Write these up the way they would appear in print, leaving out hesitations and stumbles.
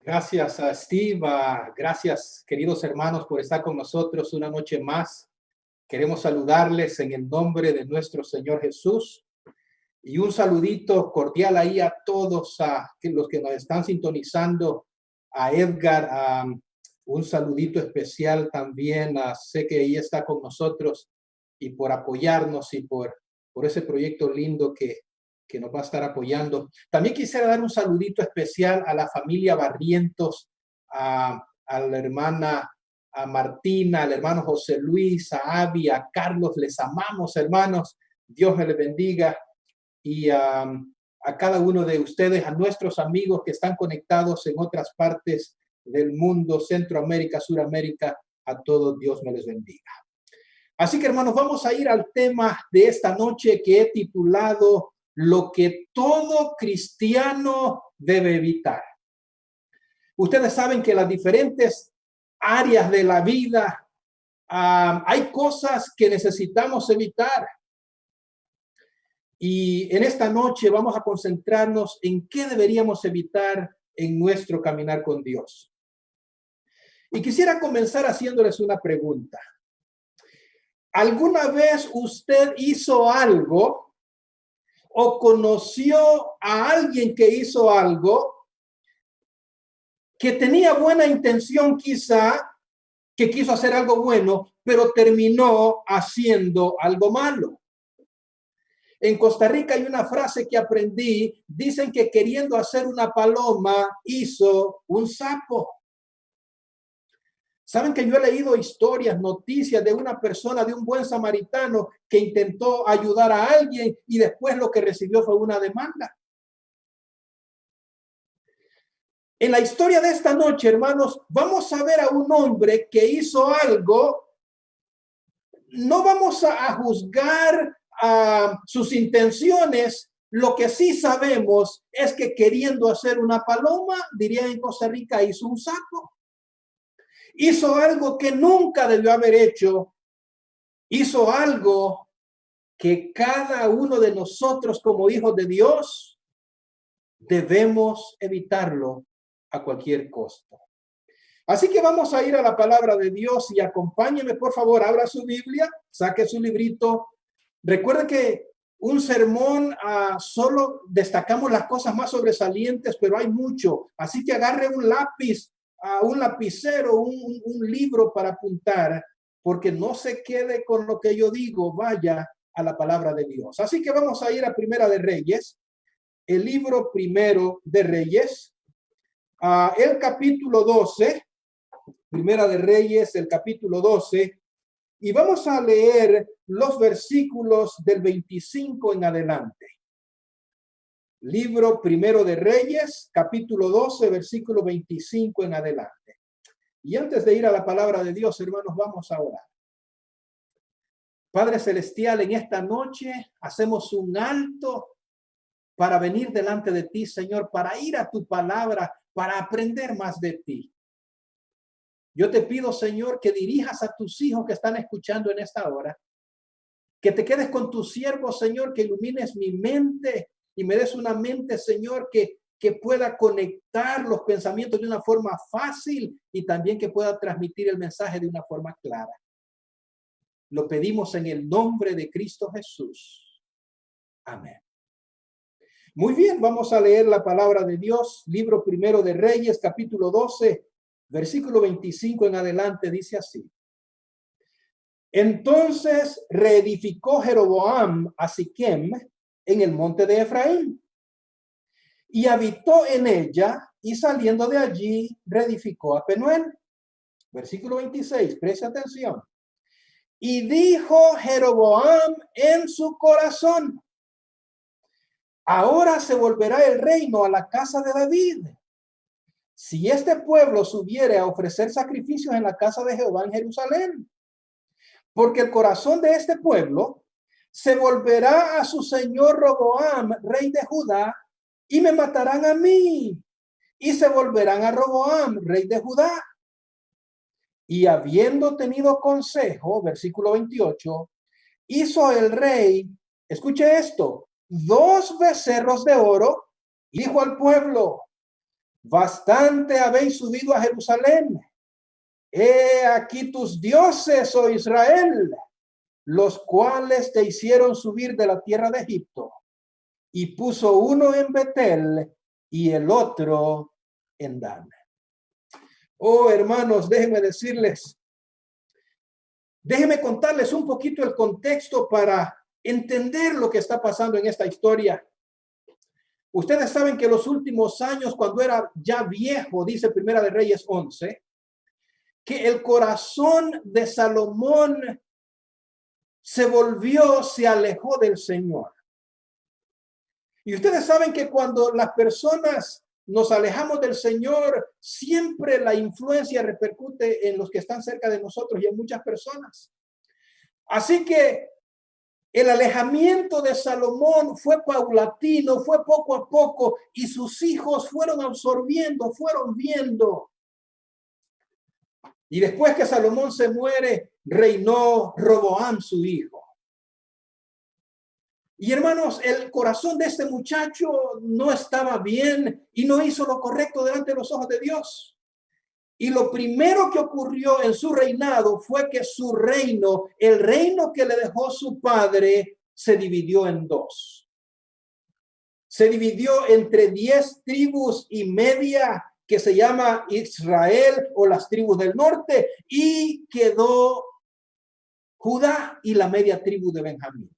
Gracias a Steve, gracias queridos hermanos por estar con nosotros una noche más. Queremos saludarles en el nombre de nuestro Señor Jesús y un saludito cordial ahí a todos los que nos están sintonizando, a Edgar, un saludito especial también, sé que ahí está con nosotros y por apoyarnos y por ese proyecto lindo que nos va a estar apoyando. También quisiera dar un saludito especial a la familia Barrientos, a la hermana a Martina, al hermano José Luis, a Avi, a Carlos. Les amamos, hermanos. Dios me les bendiga. Y a cada uno de ustedes, a nuestros amigos que están conectados en otras partes del mundo, Centroamérica, Suramérica, a todos Dios me les bendiga. Así que, hermanos, vamos a ir al tema de esta noche que he titulado Lo que todo cristiano debe evitar. Ustedes saben que en las diferentes áreas de la vida hay cosas que necesitamos evitar. Y en esta noche vamos a concentrarnos en qué deberíamos evitar en nuestro caminar con Dios. Y quisiera comenzar haciéndoles una pregunta. ¿Alguna vez usted hizo algo o conoció a alguien que hizo algo que tenía buena intención quizá, que quiso hacer algo bueno, pero terminó haciendo algo malo? En Costa Rica hay una frase que aprendí, dicen que queriendo hacer una paloma hizo un sapo. Saben que yo he leído historias, noticias de una persona, de un buen samaritano que intentó ayudar a alguien y después lo que recibió fue una demanda. En la historia de esta noche, hermanos, vamos a ver a un hombre que hizo algo. No vamos a juzgar sus intenciones. Lo que sí sabemos es que queriendo hacer una paloma, diría en Costa Rica, hizo un sapo. Hizo algo que nunca debió haber hecho. Hizo algo que cada uno de nosotros como hijos de Dios debemos evitarlo a cualquier costo. Así que vamos a ir a la palabra de Dios y acompáñeme, por favor, abra su Biblia, saque su librito. Recuerde que un sermón solo destacamos las cosas más sobresalientes, pero hay mucho. Así que agarre un lápiz, un lapicero, un libro para apuntar, porque no se quede con lo que yo digo, vaya a la palabra de Dios. Así que vamos a ir a Primera de Reyes, el libro Primero de Reyes, el capítulo 12, Primera de Reyes, el capítulo 12, y vamos a leer los versículos del 25 en adelante. Libro Primero de Reyes, capítulo 12, versículo 25 en adelante. Y antes de ir a la palabra de Dios, hermanos, vamos a orar. Padre Celestial, en esta noche hacemos un alto para venir delante de ti, Señor, para ir a tu palabra, para aprender más de ti. Yo te pido, Señor, que dirijas a tus hijos que están escuchando en esta hora, que te quedes con tus siervos, Señor, que ilumines mi mente y me des una mente, Señor, que pueda conectar los pensamientos de una forma fácil y también que pueda transmitir el mensaje de una forma clara. Lo pedimos en el nombre de Cristo Jesús. Amén. Muy bien, vamos a leer la palabra de Dios, libro Primero de Reyes, capítulo 12, versículo 25 en adelante, dice así. Entonces reedificó Jeroboam a Siquem en el monte de Efraín y habitó en ella, y saliendo de allí reedificó a Penuel. Versículo 26, preste atención. Y dijo Jeroboam en su corazón: ahora se volverá el reino a la casa de David, si este pueblo subiere a ofrecer sacrificios en la casa de Jehová en Jerusalén. Porque el corazón de este pueblo se volverá a su señor Roboam, rey de Judá, y me matarán a mí, y se volverán a Roboam, rey de Judá. Y habiendo tenido consejo, versículo 28, hizo el rey, escuche esto, 2 becerros de oro, y dijo al pueblo: bastante habéis subido a Jerusalén. He aquí tus dioses, oh Israel, los cuales te hicieron subir de la tierra de Egipto. Y puso uno en Betel y el otro en Dan. Oh, hermanos, déjenme contarles un poquito el contexto para entender lo que está pasando en esta historia. Ustedes saben que los últimos años, cuando era ya viejo, dice Primera de Reyes 11, que el corazón de Salomón se alejó del Señor. Y ustedes saben que cuando las personas nos alejamos del Señor, siempre la influencia repercute en los que están cerca de nosotros y en muchas personas. Así que el alejamiento de Salomón fue paulatino, fue poco a poco, y sus hijos fueron absorbiendo, fueron viendo. Y después que Salomón se muere, reinó Roboam, su hijo. Y hermanos, el corazón de este muchacho no estaba bien y no hizo lo correcto delante de los ojos de Dios. Y lo primero que ocurrió en su reinado fue que su reino, el reino que le dejó su padre, se dividió en dos. Se dividió entre 10 tribus y media, que se llama Israel o las tribus del norte, y quedó Judá y la media tribu de Benjamín.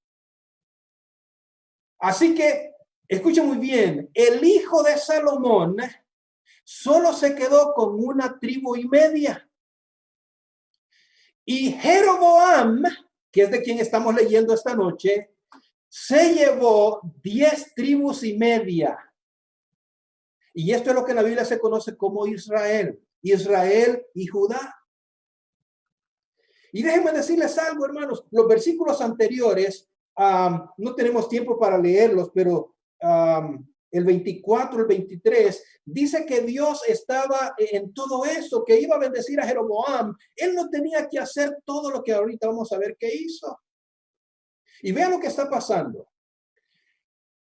Así que, escuchen muy bien, el hijo de Salomón solo se quedó con una tribu y media. Y Jeroboam, que es de quien estamos leyendo esta noche, se llevó 10 tribus y media. Y esto es lo que en la Biblia se conoce como Israel y Judá. Y déjenme decirles algo, hermanos, los versículos anteriores, no tenemos tiempo para leerlos, pero el 24, el 23, dice que Dios estaba en todo eso, que iba a bendecir a Jeroboam. Él no tenía que hacer todo lo que ahorita vamos a ver que hizo. Y vean lo que está pasando.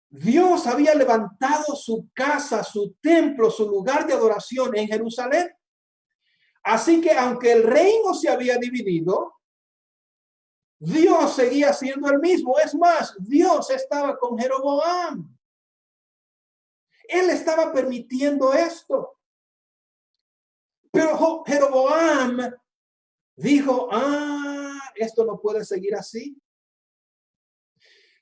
Dios había levantado su casa, su templo, su lugar de adoración en Jerusalén. Así que aunque el reino se había dividido, Dios seguía siendo el mismo. Es más, Dios estaba con Jeroboam. Él estaba permitiendo esto. Pero Jeroboam dijo, esto no puede seguir así.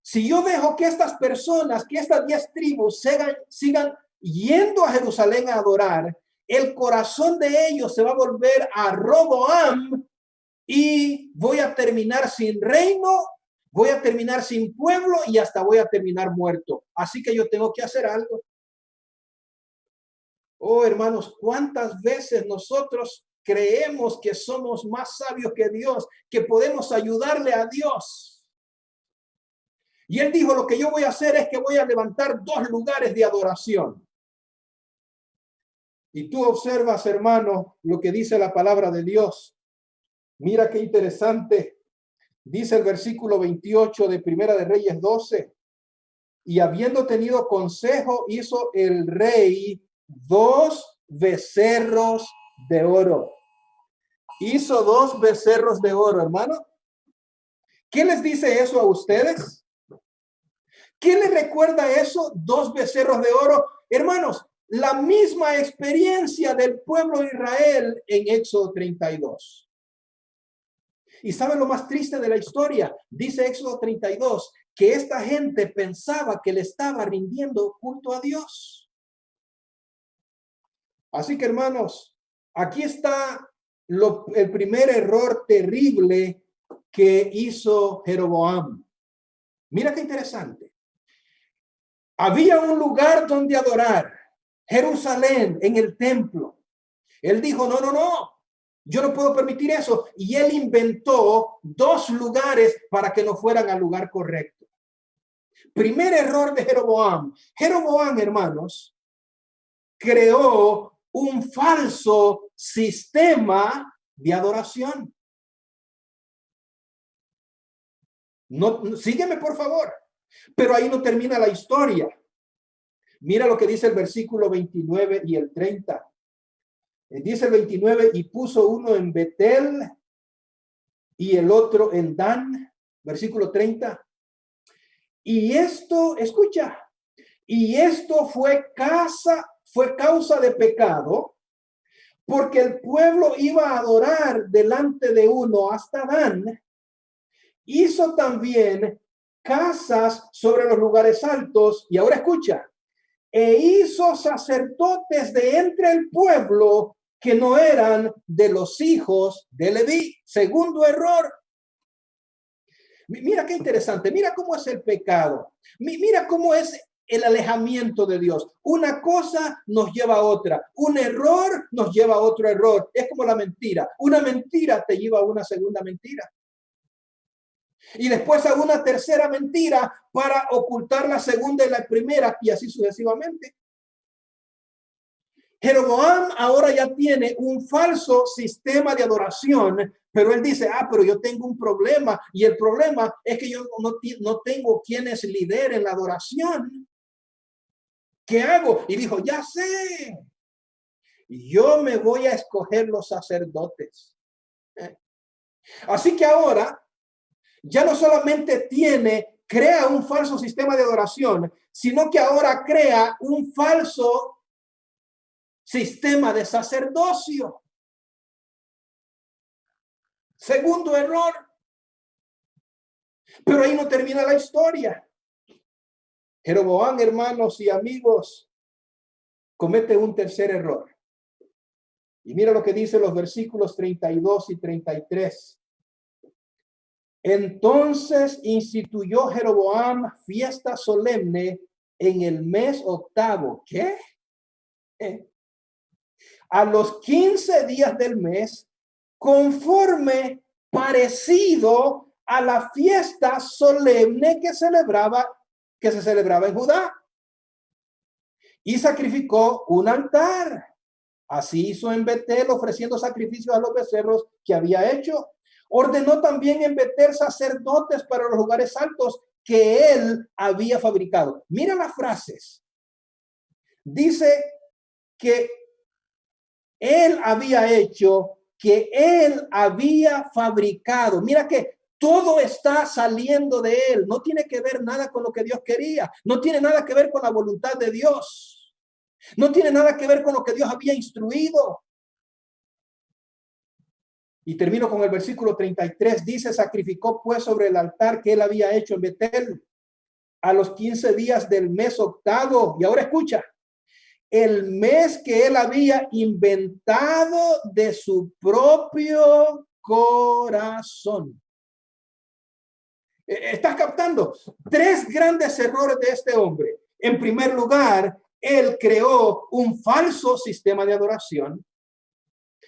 Si yo dejo que estas personas, que estas 10 tribus sigan yendo a Jerusalén a adorar, el corazón de ellos se va a volver a Roboam y voy a terminar sin reino, voy a terminar sin pueblo y hasta voy a terminar muerto. Así que yo tengo que hacer algo. Oh, hermanos, ¿cuántas veces nosotros creemos que somos más sabios que Dios, que podemos ayudarle a Dios? Y él dijo, lo que yo voy a hacer es que voy a levantar 2 lugares de adoración. Y tú observas, hermano, lo que dice la palabra de Dios. Mira qué interesante. Dice el versículo 28 de Primera de Reyes 12. Y habiendo tenido consejo, hizo el rey 2 becerros de oro. Hizo 2 becerros de oro, hermano. ¿Qué les dice eso a ustedes? ¿Qué les recuerda eso? 2 becerros de oro. Hermanos, la misma experiencia del pueblo de Israel en Éxodo 32. ¿Y saben lo más triste de la historia? Dice Éxodo 32, que esta gente pensaba que le estaba rindiendo culto a Dios. Así que, hermanos, aquí está el primer error terrible que hizo Jeroboam. Mira qué interesante. Había un lugar donde adorar, Jerusalén, en el templo. Él dijo, no, yo no puedo permitir eso. Y él inventó 2 lugares para que no fueran al lugar correcto. Primer error de Jeroboam. Jeroboam, hermanos, creó un falso sistema de adoración. No, sígueme, por favor. Pero ahí no termina la historia. Mira lo que dice el versículo 29 y el 30. Dice el 29, y puso uno en Betel y el otro en Dan. Versículo 30. Y esto, escucha, y esto fue causa de pecado, porque el pueblo iba a adorar delante de uno hasta Dan. Hizo también casas sobre los lugares altos, y ahora escucha, e hizo sacerdotes de entre el pueblo que no eran de los hijos de Leví. Segundo error. Mira qué interesante, mira cómo es el pecado, mira cómo es el alejamiento de Dios. Una cosa nos lleva a otra, un error nos lleva a otro error. Es como la mentira, una mentira te lleva a una segunda mentira. Y después a una tercera mentira para ocultar la segunda y la primera, y así sucesivamente. Jeroboam ahora ya tiene un falso sistema de adoración, pero él dice, pero yo tengo un problema, y el problema es que yo no tengo quienes lideren la adoración. ¿Qué hago? Y dijo, ya sé, yo me voy a escoger los sacerdotes. Así que ahora ya no solamente crea un falso sistema de adoración, sino que ahora crea un falso sistema de sacerdocio. Segundo error. Pero ahí no termina la historia. Jeroboam, hermanos y amigos, comete un tercer error. Y mira lo que dice los versículos 32 y 33. Entonces instituyó Jeroboam fiesta solemne en el mes octavo. ¿Qué? A los 15 días del mes, conforme parecido a la fiesta solemne que se celebraba en Judá. Y sacrificó un altar. Así hizo en Betel, ofreciendo sacrificios a los becerros que había hecho. Ordenó también en Betel sacerdotes para los lugares altos que él había fabricado. Mira las frases. Dice que él había hecho, que él había fabricado. Mira que todo está saliendo de él. No tiene que ver nada con lo que Dios quería. No tiene nada que ver con la voluntad de Dios. No tiene nada que ver con lo que Dios había instruido. Y termino con el versículo 33. Dice, sacrificó pues sobre el altar que él había hecho en Betel a los 15 días del mes octavo. Y ahora escucha, el mes que él había inventado de su propio corazón. ¿Estás captando? Tres grandes errores de este hombre. En primer lugar, él creó un falso sistema de adoración.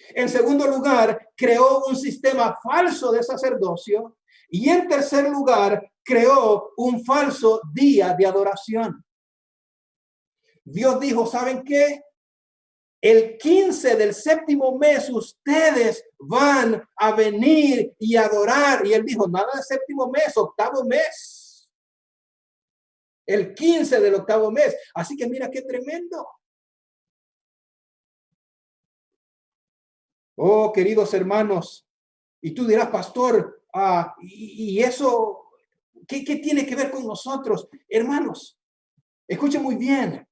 En segundo lugar, creó un sistema falso de sacerdocio. Y en tercer lugar, creó un falso día de adoración. Dios dijo, ¿saben qué? El 15 del séptimo mes ustedes van a venir y adorar. Y él dijo, nada de séptimo mes, octavo mes. El 15 del octavo mes. Así que mira qué tremendo. Oh, queridos hermanos. Y tú dirás, pastor, y eso, ¿qué tiene que ver con nosotros? Hermanos, escuchen muy bien.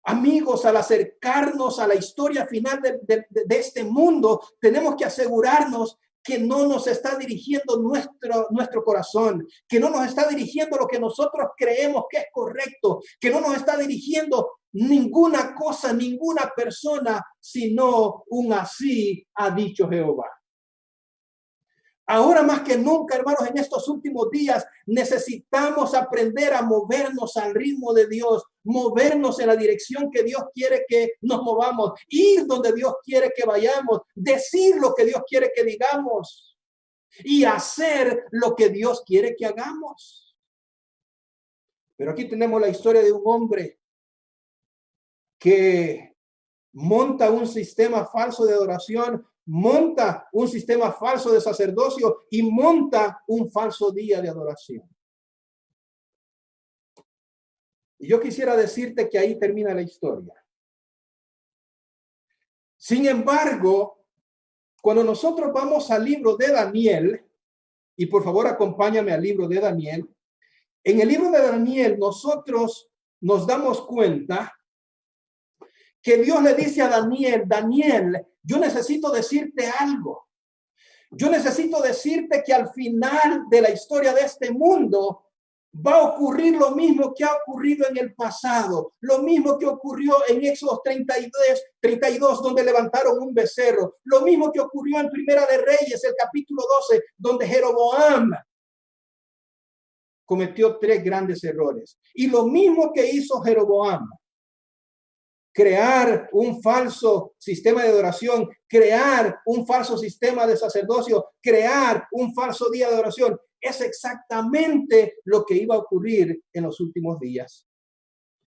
Amigos, al acercarnos a la historia final de este mundo, tenemos que asegurarnos que no nos está dirigiendo nuestro corazón, que no nos está dirigiendo lo que nosotros creemos que es correcto, que no nos está dirigiendo ninguna cosa, ninguna persona, sino un así ha dicho Jehová. Ahora más que nunca, hermanos, en estos últimos días necesitamos aprender a movernos al ritmo de Dios, movernos en la dirección que Dios quiere que nos movamos, ir donde Dios quiere que vayamos, decir lo que Dios quiere que digamos y hacer lo que Dios quiere que hagamos. Pero aquí tenemos la historia de un hombre que monta un sistema falso de adoración, monta un sistema falso de sacerdocio y monta un falso día de adoración. Y yo quisiera decirte que ahí termina la historia. Sin embargo, cuando nosotros vamos al libro de Daniel, y por favor acompáñame al libro de Daniel, en el libro de Daniel nosotros nos damos cuenta que Dios le dice a Daniel, Daniel, yo necesito decirte algo. Yo necesito decirte que al final de la historia de este mundo va a ocurrir lo mismo que ha ocurrido en el pasado, lo mismo que ocurrió en Éxodo 32, donde levantaron un becerro, lo mismo que ocurrió en Primera de Reyes, el capítulo 12, donde Jeroboam cometió 3 grandes errores. Y lo mismo que hizo Jeroboam, crear un falso sistema de adoración, crear un falso sistema de sacerdocio, crear un falso día de adoración, es exactamente lo que iba a ocurrir en los últimos días.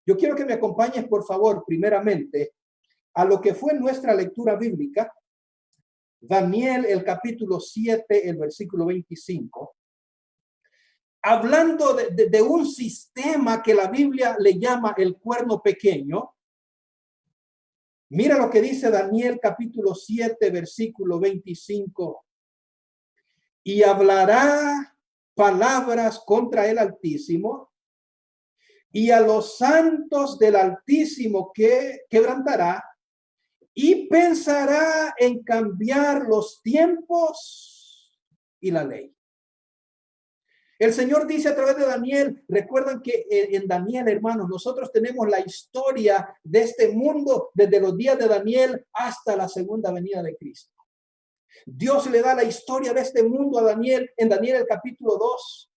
Yo quiero que me acompañes, por favor, primeramente, a lo que fue nuestra lectura bíblica, Daniel, el capítulo 7, el versículo 25, hablando de un sistema que la Biblia le llama el cuerno pequeño. Mira lo que dice Daniel capítulo 7, versículo 25. Y hablará palabras contra el Altísimo y a los santos del Altísimo que quebrantará y pensará en cambiar los tiempos y la ley. El Señor dice a través de Daniel, recuerdan que en Daniel, hermanos, nosotros tenemos la historia de este mundo desde los días de Daniel hasta la segunda venida de Cristo. Dios le da la historia de este mundo a Daniel en Daniel el capítulo 2.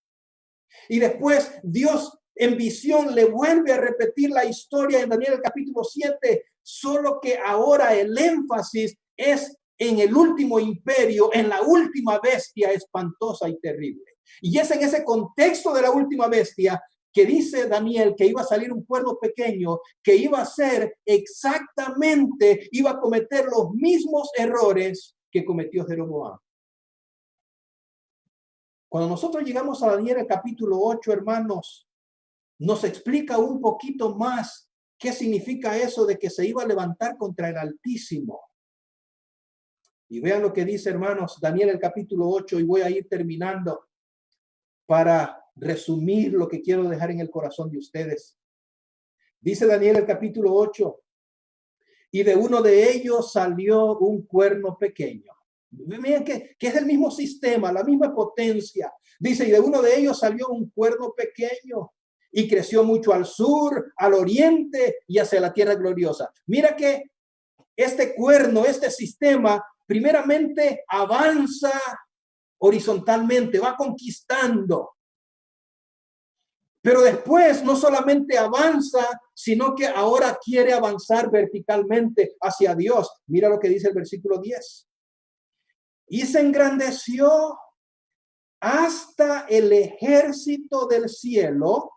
Y después Dios en visión le vuelve a repetir la historia en Daniel el capítulo 7, solo que ahora el énfasis es en el último imperio, en la última bestia espantosa y terrible. Y es en ese contexto de la última bestia que dice Daniel que iba a salir un cuerno pequeño, que iba a ser exactamente, iba a cometer los mismos errores que cometió Jeroboam. Cuando nosotros llegamos a Daniel el capítulo 8, hermanos, nos explica un poquito más qué significa eso de que se iba a levantar contra el Altísimo. Y vean lo que dice, hermanos, Daniel el capítulo 8, y voy a ir terminando para resumir lo que quiero dejar en el corazón de ustedes. Dice Daniel el capítulo 8, y de uno de ellos salió un cuerno pequeño. Miren que es el mismo sistema, la misma potencia. Dice, y de uno de ellos salió un cuerno pequeño y creció mucho al sur, al oriente y hacia la tierra gloriosa. Mira que este cuerno, este sistema, primeramente avanza horizontalmente, va conquistando. Pero después no solamente avanza, sino que ahora quiere avanzar verticalmente hacia Dios. Mira lo que dice el versículo 10. Y se engrandeció hasta el ejército del cielo,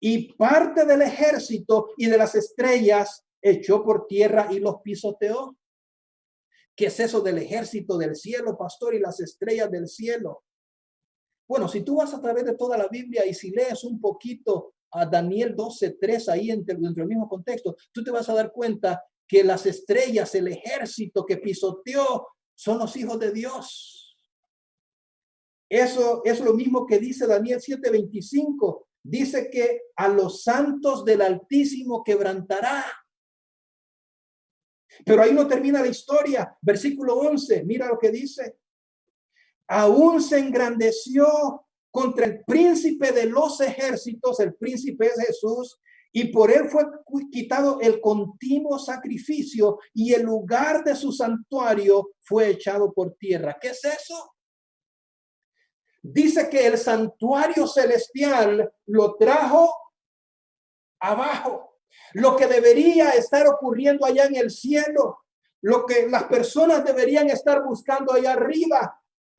y parte del ejército y de las estrellas echó por tierra y los pisoteó. ¿Qué es eso del ejército del cielo, pastor, y las estrellas del cielo? Bueno, si tú vas a través de toda la Biblia y si lees un poquito a Daniel 12:3 ahí dentro del mismo contexto, tú te vas a dar cuenta que las estrellas, el ejército que pisoteó, son los hijos de Dios. Eso es lo mismo que dice Daniel 7:25. Dice que a los santos del Altísimo quebrantará. Pero ahí no termina la historia. Versículo 11, mira lo que dice. Aún se engrandeció contra el príncipe de los ejércitos, el príncipe es Jesús, y por él fue quitado el continuo sacrificio y el lugar de su santuario fue echado por tierra. ¿Qué es eso? Dice que el santuario celestial lo trajo abajo. Lo que debería estar ocurriendo allá en el cielo, lo que las personas deberían estar buscando allá arriba,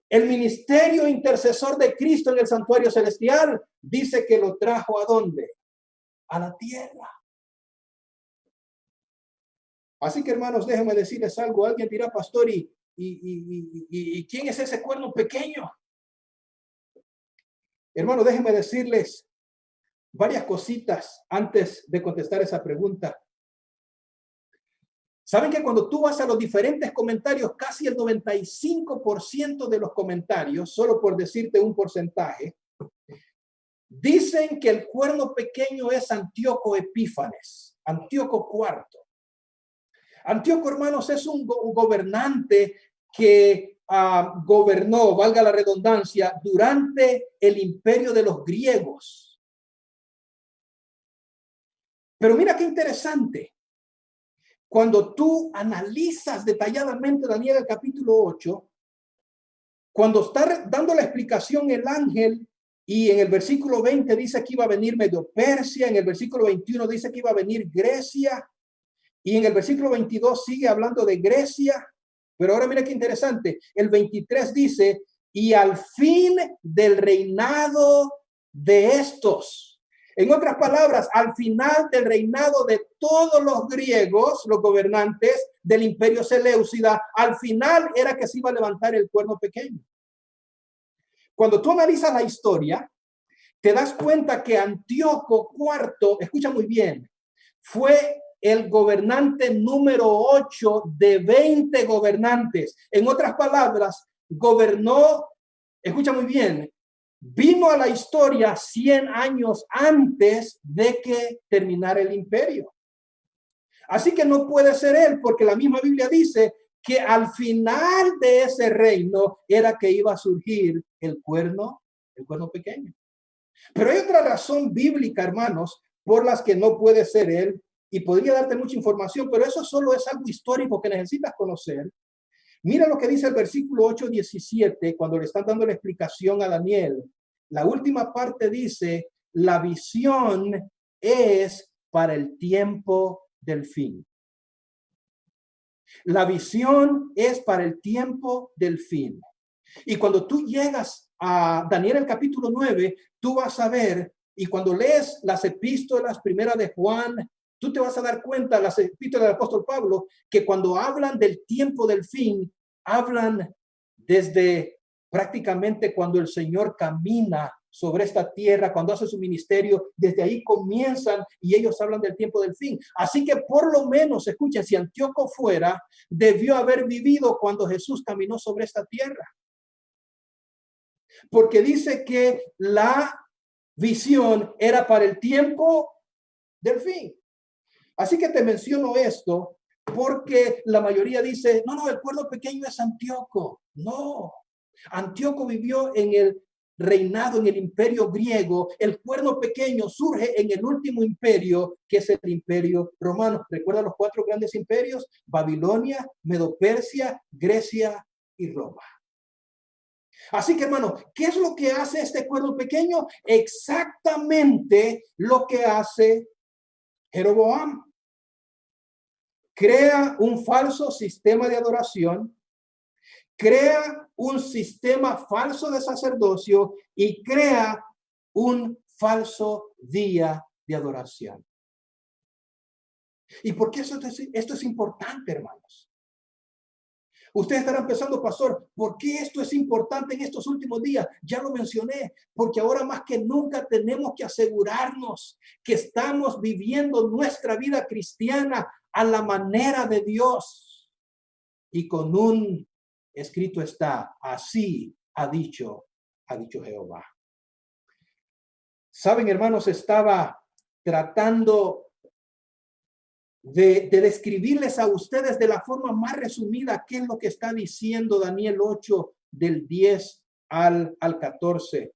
el ministerio intercesor de Cristo en el santuario celestial, dice que lo trajo ¿a dónde? A la tierra. Así que, hermanos, déjenme decirles algo. Alguien dirá, pastor, ¿y quién es ese cuerno pequeño? Hermano, déjenme decirles varias cositas antes de contestar esa pregunta. Saben que cuando tú vas a los diferentes comentarios, casi el 95% de los comentarios, solo por decirte un porcentaje, dicen que el cuerno pequeño es Antíoco Epífanes, Antíoco IV. Antíoco, hermanos, es un gobernante que gobernó, valga la redundancia, durante el imperio de los griegos. Pero mira qué interesante. Cuando tú analizas detalladamente Daniel el capítulo 8, cuando está dando la explicación el ángel, y en el versículo 20 dice que iba a venir Medio Persia, en el versículo 21 dice que iba a venir Grecia, y en el versículo 22 sigue hablando de Grecia, pero ahora mira qué interesante, el 23 dice, y al fin del reinado de estos. En otras palabras, al final del reinado de todos los griegos, los gobernantes del imperio Seleucida, al final era que se iba a levantar el cuerno pequeño. Cuando tú analizas la historia, te das cuenta que Antíoco IV, escucha muy bien, fue el gobernante número 8 de 20 gobernantes. En otras palabras, gobernó, escucha muy bien, vino a la historia 100 años antes de que terminara el imperio. Así que no puede ser él, porque la misma Biblia dice que al final de ese reino era que iba a surgir el cuerno pequeño. Pero hay otra razón bíblica, hermanos, por las que no puede ser él, y podría darte mucha información, pero eso solo es algo histórico que necesitas conocer. Mira lo que dice el versículo 8:17, cuando le están dando la explicación a Daniel. La última parte dice, la visión es para el tiempo del fin. La visión es para el tiempo del fin. Y cuando tú llegas a Daniel el capítulo 9, tú vas a ver, y cuando lees las epístolas, primera de Juan, tú te vas a dar cuenta, las epístolas del apóstol Pablo, que cuando hablan del tiempo del fin, hablan desde prácticamente cuando el Señor camina sobre esta tierra, cuando hace su ministerio, desde ahí comienzan y ellos hablan del tiempo del fin. Así que por lo menos, escuchen, si Antíoco fuera, debió haber vivido cuando Jesús caminó sobre esta tierra. Porque dice que la visión era para el tiempo del fin. Así que te menciono esto porque la mayoría dice, no, el cuerno pequeño es Antíoco. No, Antíoco vivió en el reinado, en el imperio griego. El cuerno pequeño surge en el último imperio, que es el imperio romano. ¿Recuerda los 4 grandes imperios? Babilonia, Medo-Persia, Grecia y Roma. Así que, hermano, ¿qué es lo que hace este cuerno pequeño? Exactamente lo que hace Jeroboam. Crea un falso sistema de adoración, crea un sistema falso de sacerdocio y crea un falso día de adoración. ¿Y por qué esto es importante, hermanos? Ustedes estarán pensando, pastor, ¿por qué esto es importante en estos últimos días? Ya lo mencioné, porque ahora más que nunca tenemos que asegurarnos que estamos viviendo nuestra vida cristiana a la manera de Dios. Y con un escrito está, así ha dicho Jehová. Saben, hermanos, estaba tratando de describirles a ustedes de la forma más resumida qué es lo que está diciendo Daniel 8 del 10 al 14.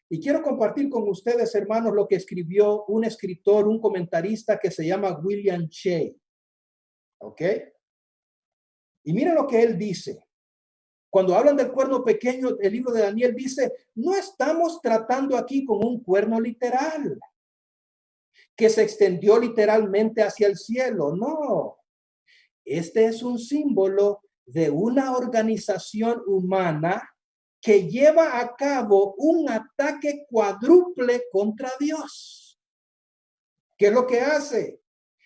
Y quiero compartir con ustedes, hermanos, lo que escribió un escritor, un comentarista que se llama William Shea. ¿Ok? Y miren lo que él dice. Cuando hablan del cuerno pequeño, el libro de Daniel dice, no estamos tratando aquí con un cuerno literal que se extendió literalmente hacia el cielo. No, este es un símbolo de una organización humana que lleva a cabo un ataque cuádruple contra Dios. ¿Qué es lo que hace?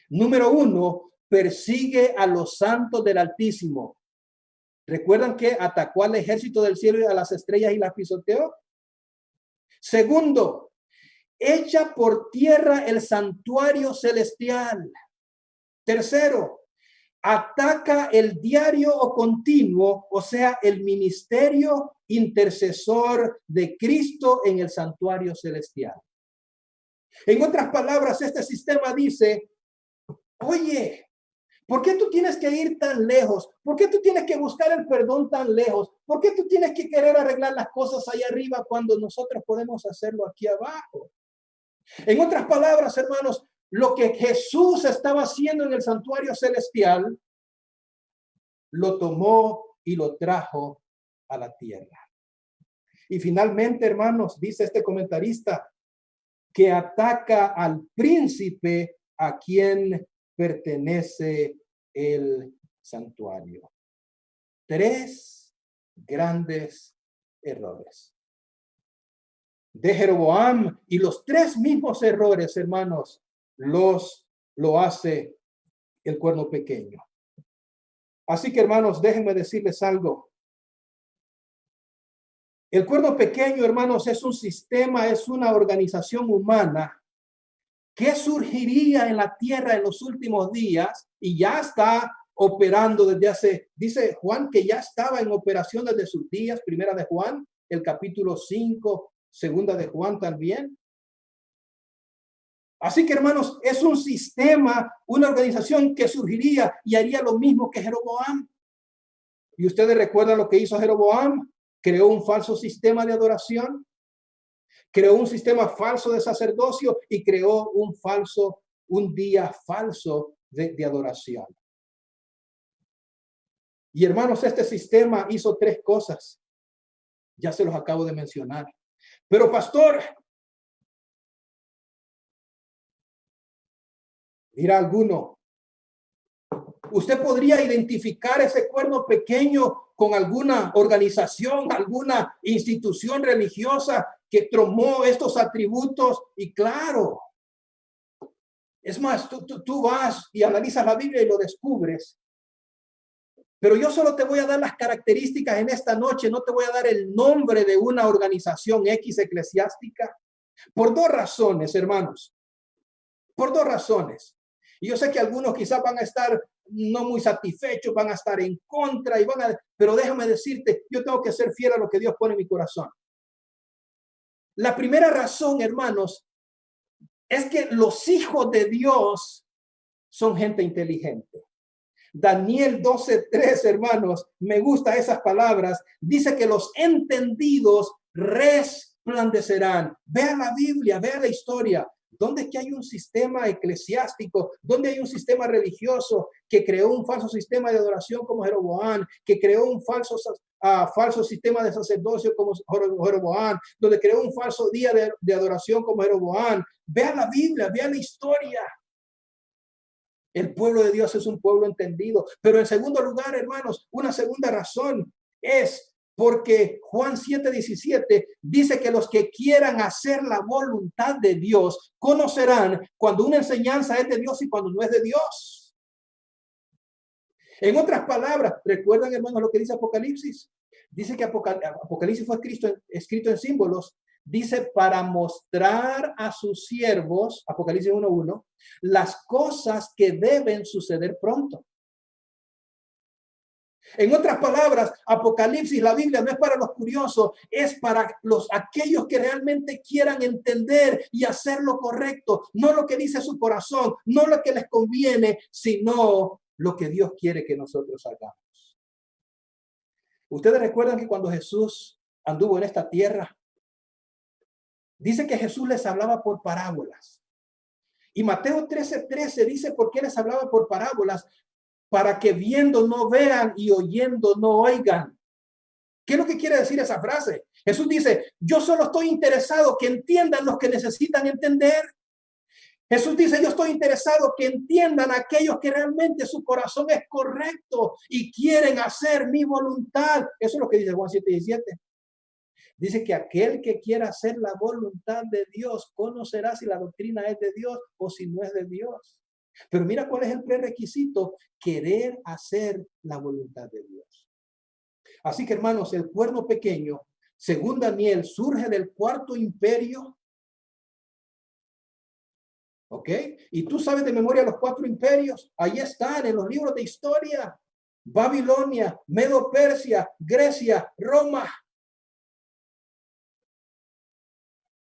Número 1, persigue a los santos del Altísimo. ¿Recuerdan que atacó al ejército del cielo y a las estrellas y las pisoteó? Segundo, echa por tierra el santuario celestial. Tercero, ataca el diario o continuo, o sea, el ministerio intercesor de Cristo en el santuario celestial. En otras palabras, este sistema dice, oye, ¿por qué tú tienes que ir tan lejos? ¿Por qué tú tienes que buscar el perdón tan lejos? ¿Por qué tú tienes que querer arreglar las cosas allá arriba cuando nosotros podemos hacerlo aquí abajo? En otras palabras, hermanos, lo que Jesús estaba haciendo en el santuario celestial, lo tomó y lo trajo a la tierra. Y finalmente, hermanos, dice este comentarista, que ataca al príncipe a quien pertenece el santuario. Tres grandes errores de Jeroboam, y los tres mismos errores, hermanos, lo hace el cuerno pequeño. Así que, hermanos, déjenme decirles algo. El cuerno pequeño, hermanos, es un sistema, es una organización humana que surgiría en la tierra en los últimos días y ya está operando desde hace, dice Juan que ya estaba en operación desde sus días, primera de Juan, el capítulo 5, segunda de Juan también. Así que, hermanos, es un sistema, una organización que surgiría y haría lo mismo que Jeroboam. Y ustedes recuerdan lo que hizo Jeroboam. Creó un falso sistema de adoración, creó un sistema falso de sacerdocio y creó un día falso de adoración. Y, hermanos, este sistema hizo tres cosas. Ya se los acabo de mencionar. Pero, pastor, dirá alguno, usted podría identificar ese cuerno pequeño con alguna organización, alguna institución religiosa que tomó estos atributos. Y claro, es más, tú vas y analizas la Biblia y lo descubres. Pero yo solo te voy a dar las características en esta noche, no te voy a dar el nombre de una organización X eclesiástica. Por dos razones, hermanos. Por dos razones. Y yo sé que algunos quizás van a estar no muy satisfechos, van a estar en contra, pero déjame decirte, yo tengo que ser fiel a lo que Dios pone en mi corazón. La primera razón, hermanos, es que los hijos de Dios son gente inteligente. Daniel 12:3, hermanos, me gustan esas palabras. Dice que los entendidos resplandecerán. Vea la Biblia, vea la historia. ¿Dónde es que hay un sistema eclesiástico? ¿Dónde hay un sistema religioso que creó un falso sistema de adoración como Jeroboam? Que creó un falso sistema de sacerdocio como Jeroboam, donde creó un falso día de adoración como Jeroboam. Vea la Biblia, vea la historia. El pueblo de Dios es un pueblo entendido. Pero en segundo lugar, hermanos, una segunda razón es porque Juan 7:17 dice que los que quieran hacer la voluntad de Dios conocerán cuando una enseñanza es de Dios y cuando no es de Dios. En otras palabras, ¿recuerdan, hermanos, lo que dice Apocalipsis? Dice que Apocalipsis fue escrito en símbolos. Dice, para mostrar a sus siervos, Apocalipsis 1:1, las cosas que deben suceder pronto. En otras palabras, Apocalipsis, la Biblia no es para los curiosos, es para aquellos que realmente quieran entender y hacer lo correcto, no lo que dice su corazón, no lo que les conviene, sino lo que Dios quiere que nosotros hagamos. Ustedes recuerdan que cuando Jesús anduvo en esta tierra, dice que Jesús les hablaba por parábolas. Y Mateo 13:13 dice por qué les hablaba por parábolas, para que viendo no vean y oyendo no oigan. ¿Qué es lo que quiere decir esa frase? Jesús dice, yo solo estoy interesado que entiendan los que necesitan entender. Jesús dice, yo estoy interesado que entiendan aquellos que realmente su corazón es correcto y quieren hacer mi voluntad. Eso es lo que dice Juan 7:17. Dice que aquel que quiera hacer la voluntad de Dios conocerá si la doctrina es de Dios o si no es de Dios. Pero mira cuál es el prerequisito: querer hacer la voluntad de Dios. Así que, hermanos, el cuerno pequeño, según Daniel, surge del cuarto imperio ¿Ok? Y tú sabes de memoria los 4 imperios. Ahí están en los libros de historia. Babilonia, Medo-Persia, Grecia, Roma.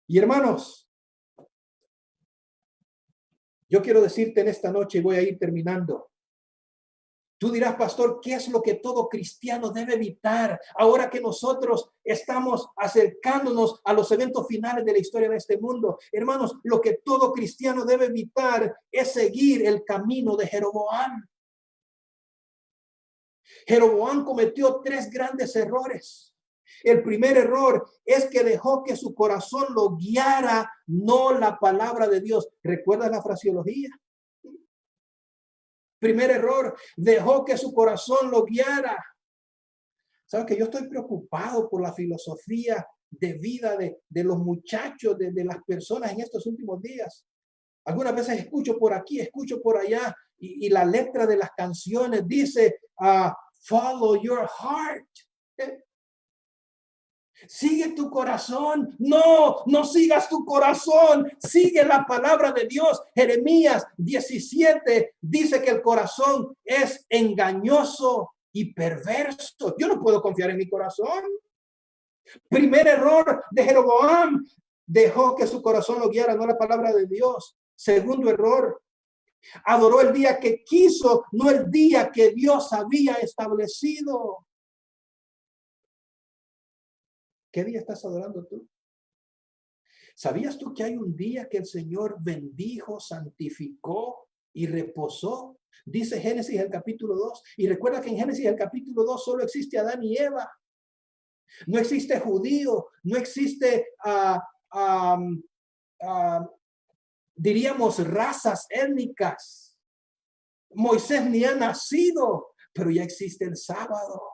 Y hermanos, yo quiero decirte en esta noche, y voy a ir terminando. Tú dirás, pastor, ¿qué es lo que todo cristiano debe evitar ahora que nosotros estamos acercándonos a los eventos finales de la historia de este mundo? Hermanos, lo que todo cristiano debe evitar es seguir el camino de Jeroboam. Jeroboam cometió 3 grandes errores. El primer error es que dejó que su corazón lo guiara, no la palabra de Dios. ¿Recuerdas la fraseología? Primer error, dejó que su corazón lo guiara. ¿Sabes que yo estoy preocupado por la filosofía de vida de los muchachos, de las personas en estos últimos días? Algunas veces escucho por aquí, escucho por allá, y la letra de las canciones dice, follow your heart. Sigue tu corazón. No, no sigas tu corazón. Sigue la palabra de Dios. Jeremías 17 dice que el corazón es engañoso y perverso. Yo no puedo confiar en mi corazón. Primer error de Jeroboam. Dejó que su corazón lo guiara, no la palabra de Dios. Segundo error. Adoró el día que quiso, no el día que Dios había establecido. ¿Qué día estás adorando tú? ¿Sabías tú que hay un día que el Señor bendijo, santificó y reposó? Dice Génesis el capítulo 2. Y recuerda que en Génesis el capítulo 2 solo existe Adán y Eva. No existe judío, no existe, diríamos, razas étnicas. Moisés ni ha nacido, pero ya existe el sábado.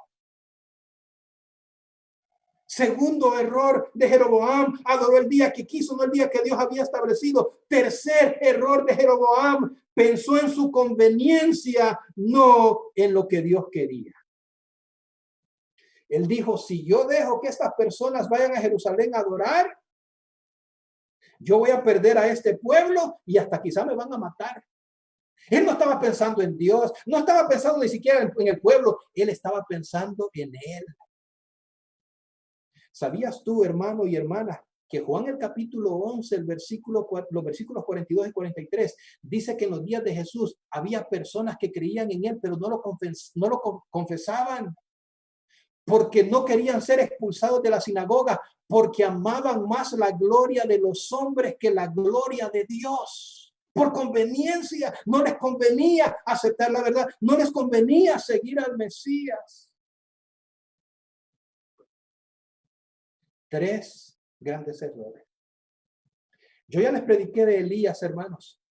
Segundo error de Jeroboam, adoró el día que quiso, no el día que Dios había establecido. Tercer error de Jeroboam, pensó en su conveniencia, no en lo que Dios quería. Él dijo, si yo dejo que estas personas vayan a Jerusalén a adorar, yo voy a perder a este pueblo y hasta quizá me van a matar. Él no estaba pensando en Dios, no estaba pensando ni siquiera en el pueblo, él estaba pensando en él. ¿Sabías tú, hermano y hermana, que Juan el capítulo 11, los versículos 42 y 43, dice que en los días de Jesús había personas que creían en él, pero no lo confesaban, porque no querían ser expulsados de la sinagoga, porque amaban más la gloria de los hombres que la gloria de Dios. Por conveniencia, no les convenía aceptar la verdad, no les convenía seguir al Mesías. 3 grandes errores. Yo ya les prediqué de Elías, hermanos.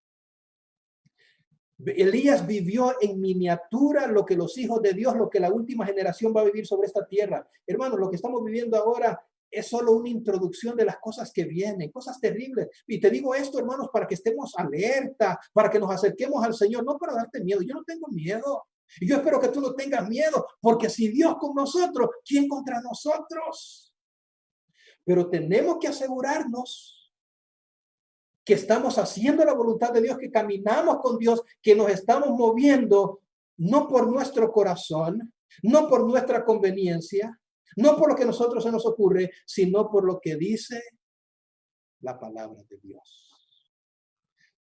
Elías vivió en miniatura lo que los hijos de Dios, lo que la última generación va a vivir sobre esta tierra. Hermanos, lo que estamos viviendo ahora es solo una introducción de las cosas que vienen, cosas terribles. Y te digo esto, hermanos, para que estemos alerta, para que nos acerquemos al Señor, no para darte miedo. Yo no tengo miedo. Y yo espero que tú no tengas miedo, porque si Dios con nosotros, ¿quién contra nosotros? Pero tenemos que asegurarnos que estamos haciendo la voluntad de Dios, que caminamos con Dios, que nos estamos moviendo no por nuestro corazón, no por nuestra conveniencia, no por lo que a nosotros se nos ocurre, sino por lo que dice la palabra de Dios.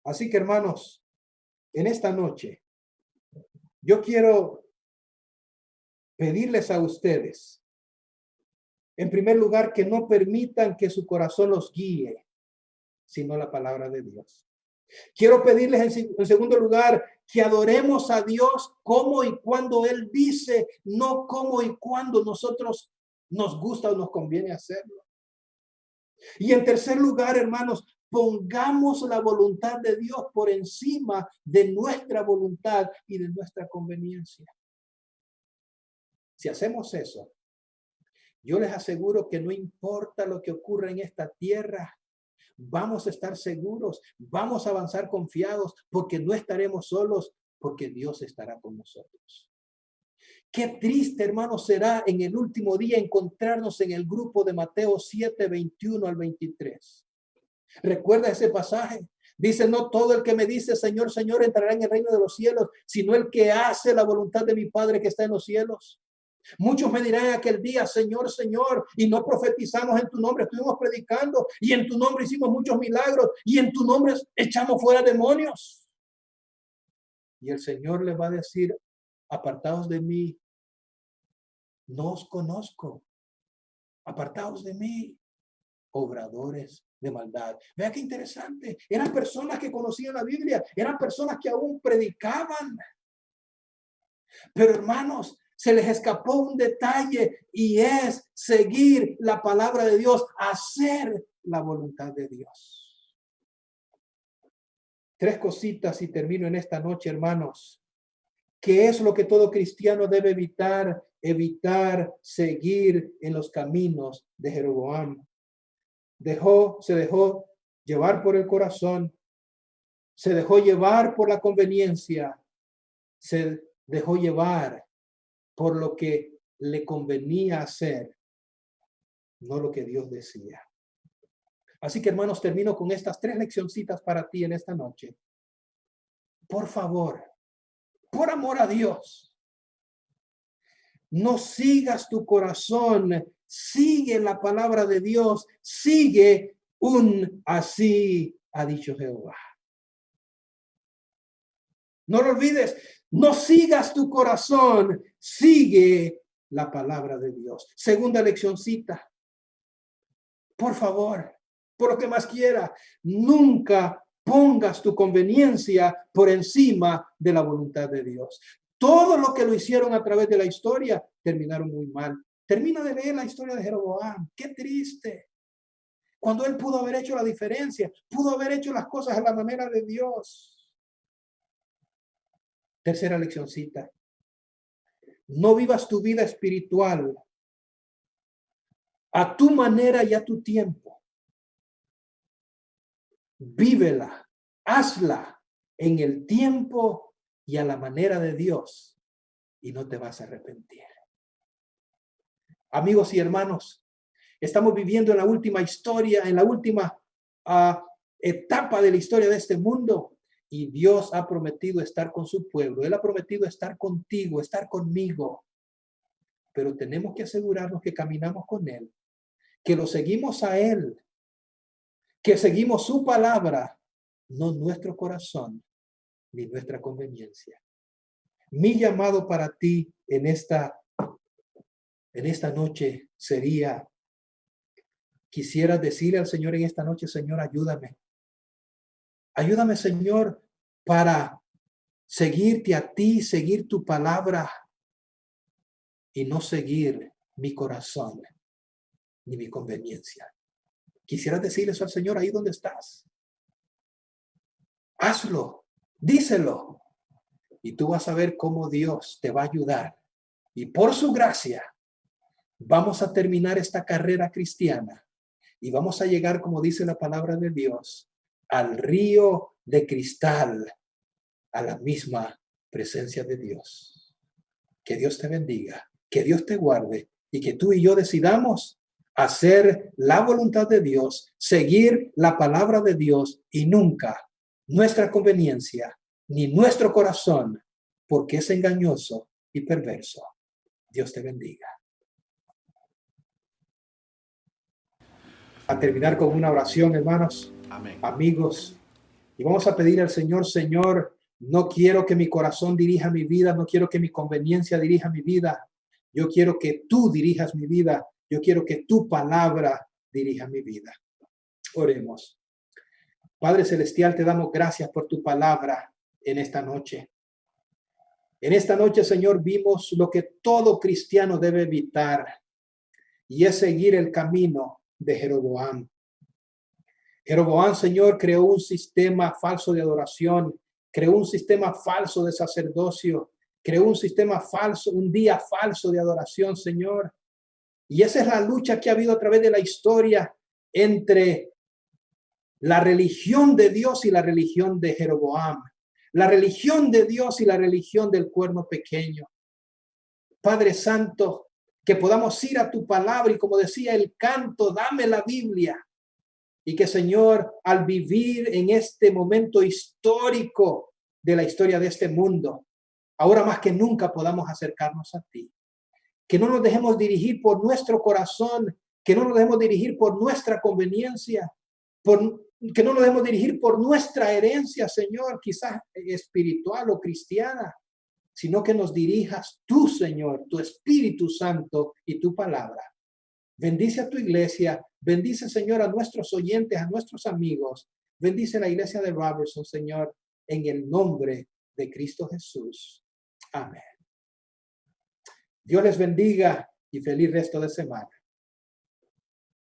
Así que, hermanos, en esta noche, yo quiero pedirles a ustedes, en primer lugar, que no permitan que su corazón los guíe, sino la palabra de Dios. Quiero pedirles en segundo lugar que adoremos a Dios como y cuando Él dice, no como y cuando nosotros nos gusta o nos conviene hacerlo. Y en tercer lugar, hermanos, pongamos la voluntad de Dios por encima de nuestra voluntad y de nuestra conveniencia. Si hacemos eso, yo les aseguro que no importa lo que ocurra en esta tierra, vamos a estar seguros, vamos a avanzar confiados, porque no estaremos solos, porque Dios estará con nosotros. Qué triste, hermano, será en el último día encontrarnos en el grupo de Mateo 7, 21 al 23. ¿Recuerda ese pasaje? Dice, no todo el que me dice Señor, Señor entrará en el reino de los cielos, sino el que hace la voluntad de mi Padre que está en los cielos. Muchos me dirán aquel día, Señor, Señor, y no profetizamos en tu nombre, estuvimos predicando y en tu nombre hicimos muchos milagros y en tu nombre echamos fuera demonios. Y el Señor le va a decir, apartaos de mí, no os conozco, apartaos de mí, obradores de maldad. Vea qué interesante, eran personas que conocían la Biblia, eran personas que aún predicaban. Pero hermanos, se les escapó un detalle y es seguir la palabra de Dios, hacer la voluntad de Dios. 3 cositas y termino en esta noche, hermanos. ¿Qué es lo que todo cristiano debe evitar? Evitar seguir en los caminos de Jeroboam. Se dejó llevar por el corazón, se dejó llevar por la conveniencia, se dejó llevar por lo que le convenía hacer, no lo que Dios decía. Así que, hermanos, termino con estas 3 leccioncitas para ti en esta noche. Por favor, por amor a Dios, no sigas tu corazón, sigue la palabra de Dios, sigue un así ha dicho Jehová. No lo olvides, no sigas tu corazón, sigue la palabra de Dios. Segunda leccioncita. Por favor, por lo que más quiera, nunca pongas tu conveniencia por encima de la voluntad de Dios. Todo lo que lo hicieron a través de la historia terminaron muy mal. Termina de leer la historia de Jeroboam. Qué triste. Cuando él pudo haber hecho la diferencia, pudo haber hecho las cosas a la manera de Dios. Tercera leccioncita. No vivas tu vida espiritual a tu manera y a tu tiempo. Vívela, hazla en el tiempo y a la manera de Dios y no te vas a arrepentir. Amigos y hermanos, estamos viviendo en la última historia, en la última etapa de la historia de este mundo. Y Dios ha prometido estar con su pueblo. Él ha prometido estar contigo, estar conmigo. Pero tenemos que asegurarnos que caminamos con Él, que lo seguimos a Él, que seguimos su palabra, no nuestro corazón ni nuestra conveniencia. Mi llamado para ti en esta noche sería, quisiera decirle al Señor en esta noche, Señor, ayúdame. Ayúdame, Señor, para seguirte a ti, seguir tu palabra y no seguir mi corazón ni mi conveniencia. Quisiera decirle eso al Señor ahí donde estás. Hazlo, díselo. Y tú vas a ver cómo Dios te va a ayudar. Y por su gracia, vamos a terminar esta carrera cristiana. Y vamos a llegar, como dice la palabra de Dios, al río de cristal, a la misma presencia de Dios. Que Dios te bendiga, que Dios te guarde y que tú y yo decidamos hacer la voluntad de Dios, seguir la palabra de Dios y nunca nuestra conveniencia ni nuestro corazón, porque es engañoso y perverso. Dios te bendiga. A terminar con una oración, hermanos, amén, amigos, y vamos a pedir al Señor, Señor, no quiero que mi corazón dirija mi vida, no quiero que mi conveniencia dirija mi vida, yo quiero que tú dirijas mi vida, yo quiero que tu palabra dirija mi vida. Oremos. Padre Celestial, te damos gracias por tu palabra en esta noche. En esta noche, Señor, vimos lo que todo cristiano debe evitar y es seguir el camino de Jeroboam. Jeroboam, Señor, creó un sistema falso de adoración, creó un sistema falso de sacerdocio, creó un sistema falso, un día falso de adoración, Señor. Y esa es la lucha que ha habido a través de la historia entre la religión de Dios y la religión de Jeroboam, la religión de Dios y la religión del cuerno pequeño. Padre Santo, que podamos ir a tu palabra y como decía el canto, dame la Biblia. Y que, Señor, al vivir en este momento histórico de la historia de este mundo, ahora más que nunca podamos acercarnos a ti. Que no nos dejemos dirigir por nuestro corazón, que no nos dejemos dirigir por nuestra conveniencia, que no nos dejemos dirigir por nuestra herencia, Señor, quizás espiritual o cristiana, sino que nos dirijas tú, Señor, tu Espíritu Santo y tu palabra. Bendice a tu iglesia, bendice, Señor, a nuestros oyentes, a nuestros amigos. Bendice la iglesia de Robertson, Señor, en el nombre de Cristo Jesús. Amén. Dios les bendiga y feliz resto de semana.